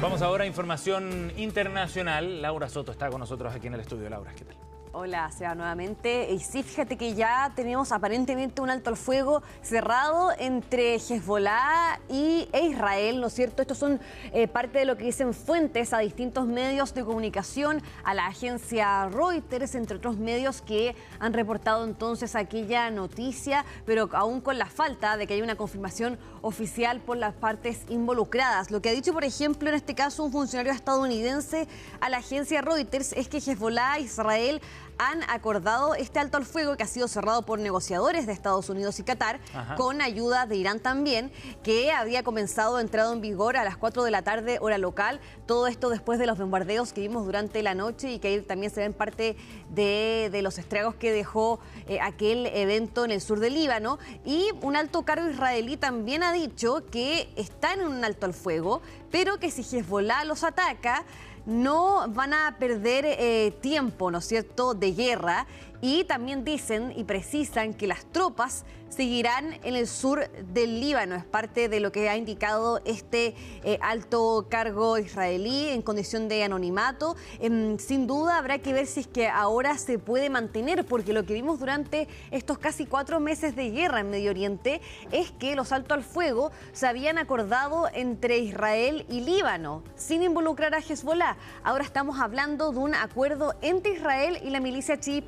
Vamos ahora a información internacional. Laura Soto está con nosotros aquí en el estudio. Laura, ¿qué tal? Hola, Seba, nuevamente. Y sí, fíjate que ya tenemos aparentemente un alto al fuego cerrado entre Hezbollah e Israel, ¿no es cierto? Estos son parte de lo que dicen fuentes a distintos medios de comunicación, a la agencia Reuters, entre otros medios que han reportado entonces aquella noticia, pero aún con la falta de que haya una confirmación oficial por las partes involucradas. Lo que ha dicho, por ejemplo, en este caso, un funcionario estadounidense a la agencia Reuters es que Hezbollah e Israel han acordado este alto al fuego que ha sido cerrado por negociadores de Estados Unidos y Qatar, con ayuda de Irán también, que había entrado en vigor a las 4 de la tarde, hora local. Todo esto después de los bombardeos que vimos durante la noche y que ahí también se ven parte de los estragos que dejó aquel evento en el sur del Líbano. Y un alto cargo israelí también ha dicho que están en un alto al fuego, pero que si Hezbollah los ataca, no van a perder tiempo, ¿no es cierto?, de guerra. Y también dicen y precisan que las tropas seguirán en el sur del Líbano. Es parte de lo que ha indicado este alto cargo israelí en condición de anonimato. Sin duda habrá que ver si es que ahora se puede mantener, porque lo que vimos durante estos casi 4 meses de guerra en Medio Oriente es que los altos al fuego se habían acordado entre Israel y Líbano, sin involucrar a Hezbollah. Ahora estamos hablando de un acuerdo entre Israel y la milicia chií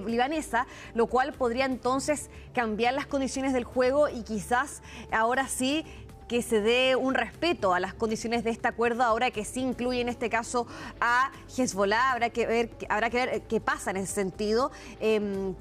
libanesa, lo cual podría entonces cambiar las condiciones del juego y quizás ahora sí que se dé un respeto a las condiciones de este acuerdo, ahora que sí incluye en este caso a Hezbollah. Habrá que ver qué pasa en ese sentido,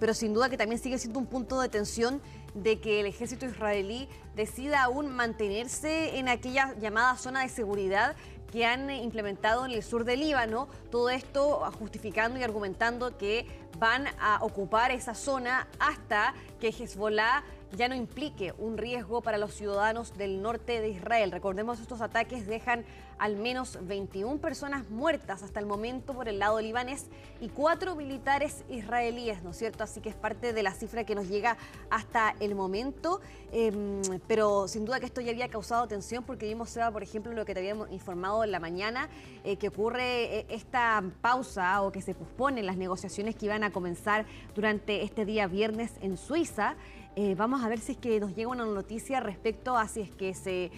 pero sin duda que también sigue siendo un punto de tensión de que el ejército israelí decida aún mantenerse en aquella llamada zona de seguridad que han implementado en el sur del Líbano. Todo esto justificando y argumentando que van a ocupar esa zona hasta que Hezbollah ya no implique un riesgo para los ciudadanos del norte de Israel. Recordemos, estos ataques dejan al menos 21 personas muertas hasta el momento por el lado libanés y 4 militares israelíes, ¿no es cierto? Así que es parte de la cifra que nos llega hasta el momento, pero sin duda que esto ya había causado tensión, porque vimos, Seba, por ejemplo, lo que te habíamos informado en la mañana, que ocurre esta pausa o que se posponen las negociaciones que iban a comenzar durante este día viernes en Suiza. Vamos a ver si es que nos llega una noticia respecto a si es que se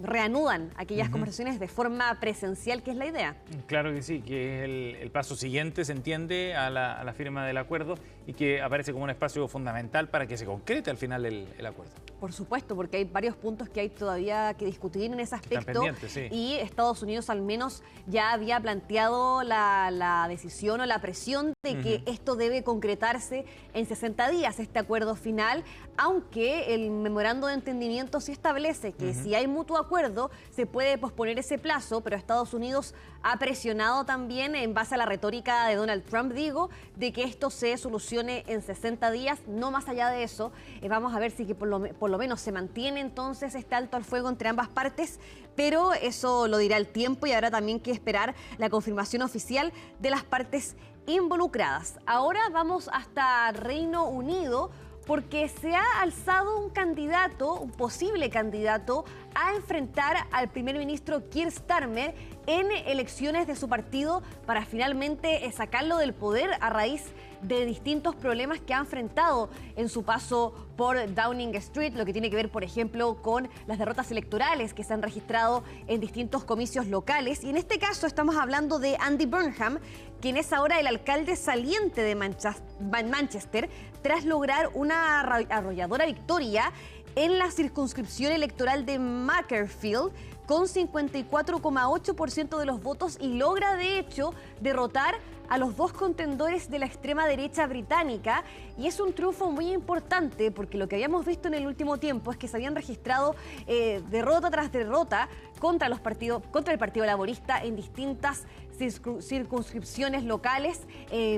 reanudan aquellas conversaciones de forma presencial, que es la idea. Claro que sí, que es el paso siguiente, se entiende, a la firma del acuerdo, y que aparece como un espacio fundamental para que se concrete al final el acuerdo. Por supuesto, porque hay varios puntos que hay todavía que discutir en ese aspecto. Están pendientes, sí. Y Estados Unidos al menos ya había planteado la decisión o la presión de que esto debe concretarse en 60 días, este acuerdo final, aunque el memorando de entendimiento sí establece que si hay mutuo acuerdo se puede posponer ese plazo, pero Estados Unidos ha presionado también, en base a la retórica de Donald Trump, de que esto se solucione en 60 días, no más allá de eso. Vamos a ver si que por lo menos se mantiene entonces este alto al fuego entre ambas partes, pero eso lo dirá el tiempo y habrá también que esperar la confirmación oficial de las partes involucradas. Ahora vamos hasta Reino Unido, porque se ha alzado un posible candidato a enfrentar al primer ministro Keir Starmer en elecciones de su partido para finalmente sacarlo del poder a raíz de distintos problemas que ha enfrentado en su paso por Downing Street, lo que tiene que ver, por ejemplo, con las derrotas electorales que se han registrado en distintos comicios locales. Y en este caso estamos hablando de Andy Burnham, quien es ahora el alcalde saliente de Manchester, tras lograr una arrolladora victoria en la circunscripción electoral de Macclesfield con 54,8% de los votos, y logra de hecho derrotar a los 2 contendores de la extrema derecha británica. Y es un triunfo muy importante, porque lo que habíamos visto en el último tiempo es que se habían registrado derrota tras derrota contra el Partido Laborista en distintas circunscripciones locales,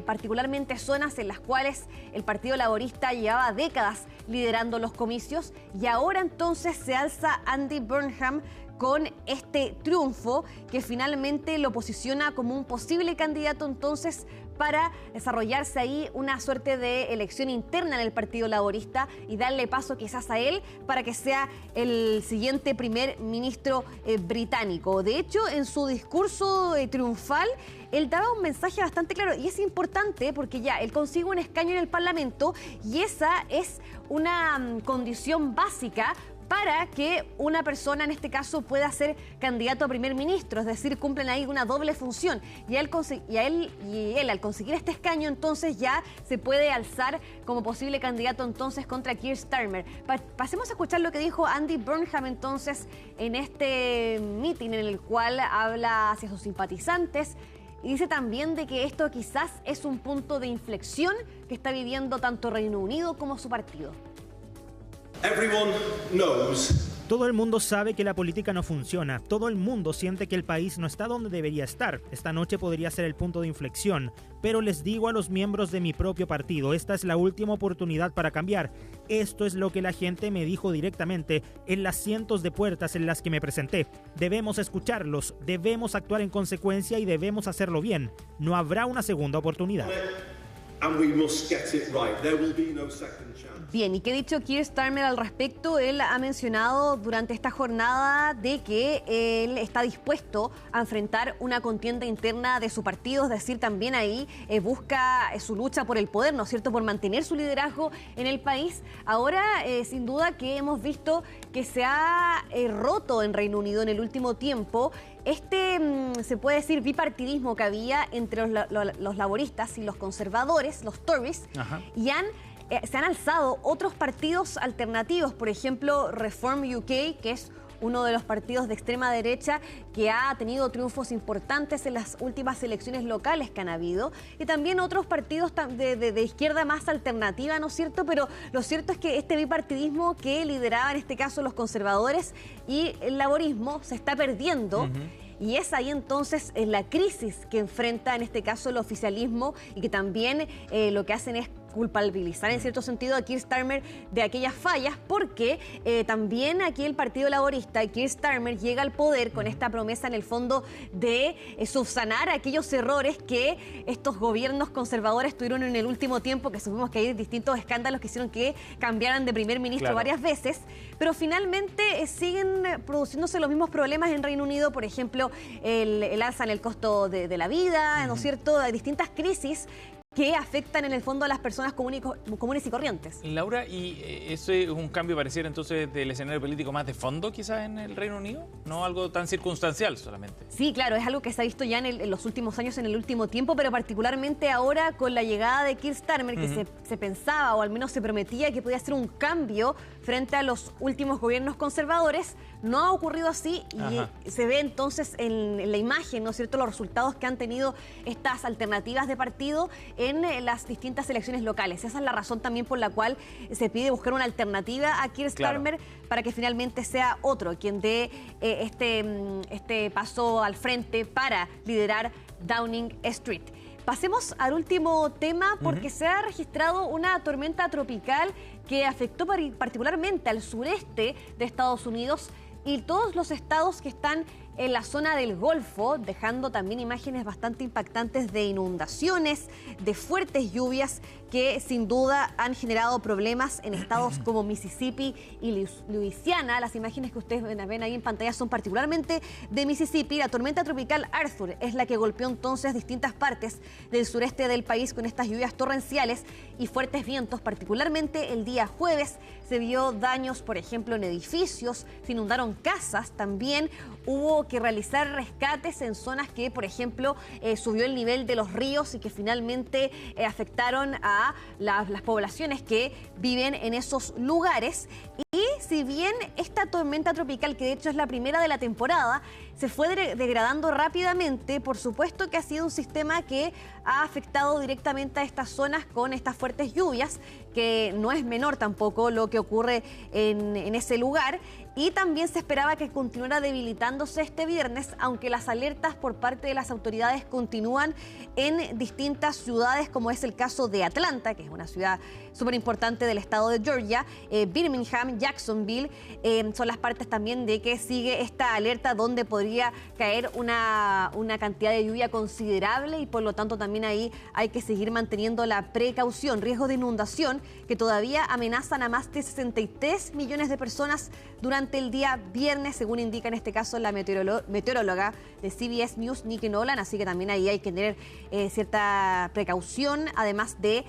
particularmente zonas en las cuales el Partido Laborista llevaba décadas liderando los comicios, y ahora entonces se alza Andy Burnham con este triunfo que finalmente lo posiciona como un posible candidato entonces para desarrollarse ahí una suerte de elección interna en el Partido Laborista y darle paso quizás a él para que sea el siguiente primer ministro británico. De hecho, en su discurso triunfal, él daba un mensaje bastante claro y es importante porque ya él consigue un escaño en el Parlamento y esa es una condición básica para que una persona, en este caso, pueda ser candidato a primer ministro, es decir, cumplen ahí una doble función. Y él, al conseguir este escaño, entonces ya se puede alzar como posible candidato entonces contra Keir Starmer. Pasemos a escuchar lo que dijo Andy Burnham entonces en este meeting en el cual habla hacia sus simpatizantes. Y dice también de que esto quizás es un punto de inflexión que está viviendo tanto Reino Unido como su partido. Todo el mundo sabe que la política no funciona. Todo el mundo siente que el país no está donde debería estar. Esta noche podría ser el punto de inflexión. Pero les digo a los miembros de mi propio partido, esta es la última oportunidad para cambiar. Esto es lo que la gente me dijo directamente en las cientos de puertas en las que me presenté. Debemos escucharlos, debemos actuar en consecuencia y debemos hacerlo bien. No habrá una segunda oportunidad. Bien, ¿y qué ha dicho Keir Starmer al respecto? Él ha mencionado durante esta jornada de que él está dispuesto a enfrentar una contienda interna de su partido, es decir, también ahí busca su lucha por el poder, ¿no es cierto?, por mantener su liderazgo en el país. Ahora, sin duda que hemos visto que se ha roto en Reino Unido en el último tiempo se puede decir, bipartidismo que había entre los laboristas y los conservadores, los Tories, y se han alzado otros partidos alternativos, por ejemplo, Reform UK, que es uno de los partidos de extrema derecha que ha tenido triunfos importantes en las últimas elecciones locales que han habido, y también otros partidos de izquierda más alternativa, ¿no es cierto? Pero lo cierto es que este bipartidismo que lideraba en este caso los conservadores y el laborismo se está perdiendo. Y es ahí entonces la crisis que enfrenta en este caso el oficialismo y que también lo que hacen es culpabilizar en cierto sentido a Keir Starmer de aquellas fallas, porque también aquí el Partido Laborista y Keir Starmer llega al poder con esta promesa en el fondo de subsanar aquellos errores que estos gobiernos conservadores tuvieron en el último tiempo, que supimos que hay distintos escándalos que hicieron que cambiaran de primer ministro varias veces, pero finalmente siguen produciéndose los mismos problemas en Reino Unido, por ejemplo, el alza en el costo de la vida, ¿no es cierto?, hay distintas crisis que afectan en el fondo a las personas comunes y corrientes. Laura, ¿y eso es un cambio pareciera entonces del escenario político más de fondo quizás en el Reino Unido? No algo tan circunstancial solamente. Sí, claro, es algo que se ha visto ya en los últimos años, en el último tiempo, pero particularmente ahora con la llegada de Keir Starmer, que se pensaba o al menos se prometía que podía ser un cambio frente a los últimos gobiernos conservadores. No ha ocurrido así y se ve entonces en la imagen, ¿no es cierto?, los resultados que han tenido estas alternativas de partido en las distintas elecciones locales. Esa es la razón también por la cual se pide buscar una alternativa a Keir Starmer para que finalmente sea otro quien dé este paso al frente para liderar Downing Street. Pasemos al último tema porque se ha registrado una tormenta tropical que afectó particularmente al sureste de Estados Unidos y todos los estados que están en la zona del Golfo, dejando también imágenes bastante impactantes de inundaciones, de fuertes lluvias que sin duda han generado problemas en estados como Mississippi y Luisiana. Las imágenes que ustedes ven ahí en pantalla son particularmente de Mississippi. La tormenta tropical Arthur es la que golpeó entonces distintas partes del sureste del país con estas lluvias torrenciales y fuertes vientos. Particularmente el día jueves se vio daños, por ejemplo, en edificios, se inundaron casas, también hubo que realizar rescates en zonas que, por ejemplo, subió el nivel de los ríos y que finalmente afectaron a las poblaciones que viven en esos lugares. Y si bien esta tormenta tropical, que de hecho es la primera de la temporada, se fue degradando rápidamente, por supuesto que ha sido un sistema que ha afectado directamente a estas zonas con estas fuertes lluvias, que no es menor tampoco lo que ocurre en ese lugar. Y también se esperaba que continuara debilitándose este viernes, aunque las alertas por parte de las autoridades continúan en distintas ciudades, como es el caso de Atlanta, que es una ciudad súper importante del estado de Georgia, Birmingham, Jacksonville, son las partes también de que sigue esta alerta donde podría caer una cantidad de lluvia considerable y por lo tanto también ahí hay que seguir manteniendo la precaución. Riesgo de inundación que todavía amenazan a más de 63 millones de personas durante el día viernes, según indica en este caso la meteoróloga de CBS News, Nikki Nolan, así que también ahí hay que tener cierta precaución, además de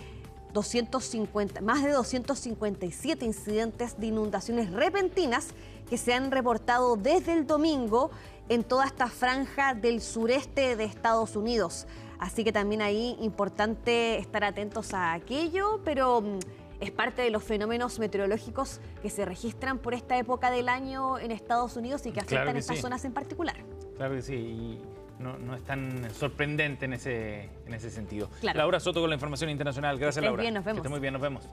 más de 257 incidentes de inundaciones repentinas que se han reportado desde el domingo en toda esta franja del sureste de Estados Unidos. Así que también ahí importante estar atentos a aquello, pero es parte de los fenómenos meteorológicos que se registran por esta época del año en Estados Unidos y que afectan estas zonas en particular. Claro que sí, y no es tan sorprendente en ese sentido. Claro. Laura Soto con la información internacional. Gracias, Laura. Bien, nos vemos. Que esté muy bien, nos vemos.